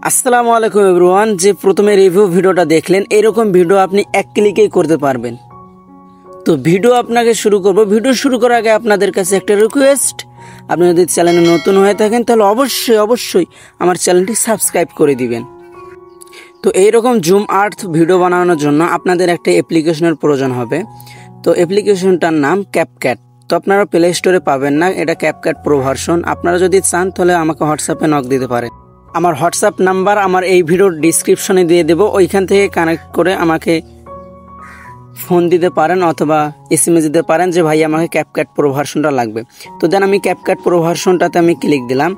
আসসালামু আলাইকুম এভরিওয়ান। যে প্রথমে রিভিউ ভিডিওটা দেখলেন, এরকম ভিডিও আপনি এক ক্লিকেই করতে পারবেন। তো ভিডিও আপনাকে শুরু করব। ভিডিও শুরু করার আগে আপনাদের কাছে একটা রিকোয়েস্ট, আপনি যদি চ্যানেলে নতুন হয়ে থাকেন তাহলে অবশ্যই আমার চ্যানেলটি সাবস্ক্রাইব করে দিবেন। তো এইরকম জুম আর্ট ভিডিও বানানোর জন্য আপনাদের একটা অ্যাপ্লিকেশনের প্রয়োজন হবে। তো অ্যাপ্লিকেশনটার নাম ক্যাপকাট। তো আপনারা প্লে স্টোরে পাবেন না, এটা ক্যাপকাট প্রো ভার্সন। আপনারা যদি চান তাহলে আমাকে হোয়াটসঅ্যাপে নক দিতে পারেন। আমার হোয়াটসঅ্যাপ নাম্বার আমার এই ভিডিওর ডিসক্রিপশনে দিয়ে দেব, ওইখান থেকে কানেক্ট করে আমাকে ফোন দিতে পারেন অথবা এসএমএস দিতে পারেন যে ভাই আমাকে ক্যাপকাট প্রো ভার্সনটা লাগবে। তো দেন আমি ক্যাপকাট প্রো ভার্সনটাতে আমি ক্লিক দিলাম।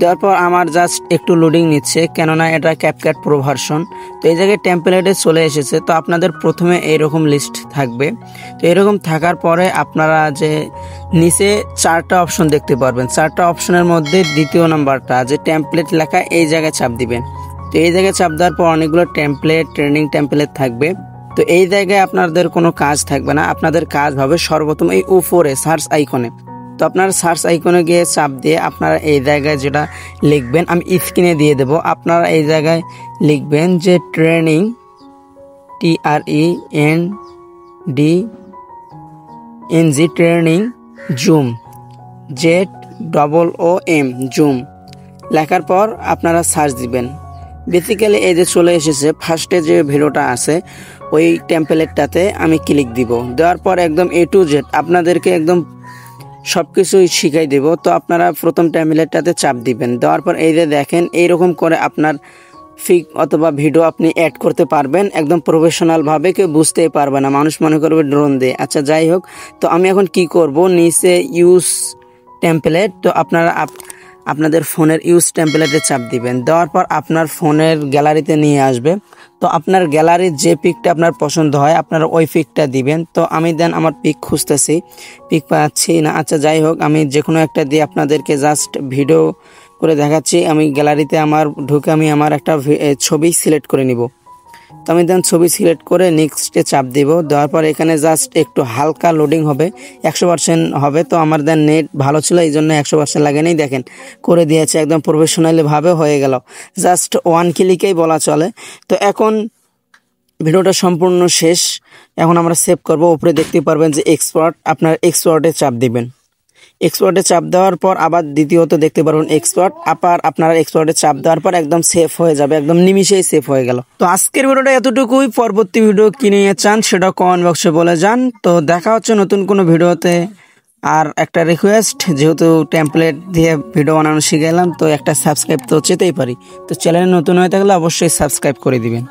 দেওয়ার পর আমার জাস্ট একটু লোডিং নিচ্ছে, কেননা এটা ক্যাপকাট প্রো ভার্সন। তো এই জায়গায় টেমপ্লেটে চলে এসেছে। তো আপনাদের প্রথমে এইরকম লিস্ট থাকবে। তো এরকম থাকার পরে আপনারা যে নিচে চারটা অপশন দেখতে পারবেন, চারটা অপশনের মধ্যে দ্বিতীয় নাম্বারটা যে টেমপ্লেট লেখা, এই জায়গায় চাপ দিবেন। তো এই জায়গায় চাপ দেওয়ার পর অনেকগুলো টেমপ্লেট, ট্রেনিং টেমপ্লেট থাকবে। তো এই জায়গায় আপনাদের কোনো কাজ থাকবে না, আপনাদের কাজ হবে সর্বপ্রথম এই উপরে সার্চ আইকনে। তো আপনারা সার্চ আইকনে গিয়ে চাপ দিয়ে আপনারা এই জায়গায় যেটা লিখবেন, আমি স্ক্রিনে দিয়ে দেব। আপনারা এই জায়গায় লিখবেন যে training, TRENDNG training zoom, ZOOM zoom লেখার পর আপনারা সার্চ দিবেন। বেসিক্যালি এই যে চলে এসেছে, ফার্স্টে যে ভিডিওটা আছে ওই টেমপ্লেটটাতে আমি ক্লিক দিব। দেওয়ার পর একদম A to Z আপনাদেরকে একদম সব কিছুই শিখাই দেব। তো আপনারা প্রথম টেমপ্লেটটাতে চাপ দিবেন। দেওয়ার পর এই যে দেখেন, এইরকম করে আপনার ফিক অথবা ভিডিও আপনি অ্যাড করতে পারবেন একদম প্রফেশনালভাবে। কেউ বুঝতেই পারবে না, মানুষ মনে করবে ড্রোন দিয়ে। আচ্ছা যাই হোক, তো আমি এখন কি করব, নিচে ইউজ টেমপ্লেট। তো আপনারা আপনাদের ফোনের ইউজ টেমপ্লেটে চাপ দিবেন। দেওয়ার পর আপনার ফোনের গ্যালারিতে নিয়ে আসবে। তো আপনার গ্যালারির যে পিকটা আপনার পছন্দ হয় আপনারা ওই পিকটা দিবেন। তো আমি দেন আমার পিক খুঁজতেছি, পিক পাচ্ছি না। আচ্ছা যাই হোক, আমি যে কোনো একটা দিয়ে আপনাদেরকে জাস্ট ভিডিও করে দেখাচ্ছি। আমি গ্যালারিতে আমার ঢুকে আমি আমার একটা ছবি সিলেক্ট করে নিব। তো আমি দেন ছবি সিলেক্ট করে নেক্সটে চাপ দিব। দেওয়ার পর এখানে জাস্ট একটু হালকা লোডিং হবে, 100% হবে। তো আমার দেন নেট ভালো ছিল, এই জন্য 100% লাগেনি। দেখেন করে দিয়েছে, একদম প্রফেশনালিভাবে হয়ে গেল, জাস্ট ওয়ান ক্লিকেই বলা চলে। তো এখন ভিডিওটা সম্পূর্ণ শেষ। এখন আমরা সেভ করব। উপরে দেখতে পারবেন যে এক্সপোর্ট, আপনার এক্সপোর্টে চাপ দিবেন। এক্সপোর্টে চাপ দেওয়ার পর আবার দ্বিতীয়ত দেখতে পারবেন এক্সপোর্ট, আপনারা এক্সপোর্টে চাপ দেওয়ার পর একদম সেভ হয়ে যাবে, একদম নিমিশেই সেভ হয়ে গেল। তো আজকের ভিডিওটা এতটুকুই। পরবর্তী ভিডিও কি নিয়ে চান সেটা কমেন্ট বক্সে বলে যান। তো দেখা হচ্ছে নতুন কোনো ভিডিওতে। আর একটা রিকোয়েস্ট, যেহেতু টেমপ্লেট দিয়ে ভিডিও বানানো শিখে গেলাম, তো একটা সাবস্ক্রাইব তো চেতেই পারি। তো চ্যানেলে নতুন হয়ে থাকলে অবশ্যই সাবস্ক্রাইব করে দিবেন।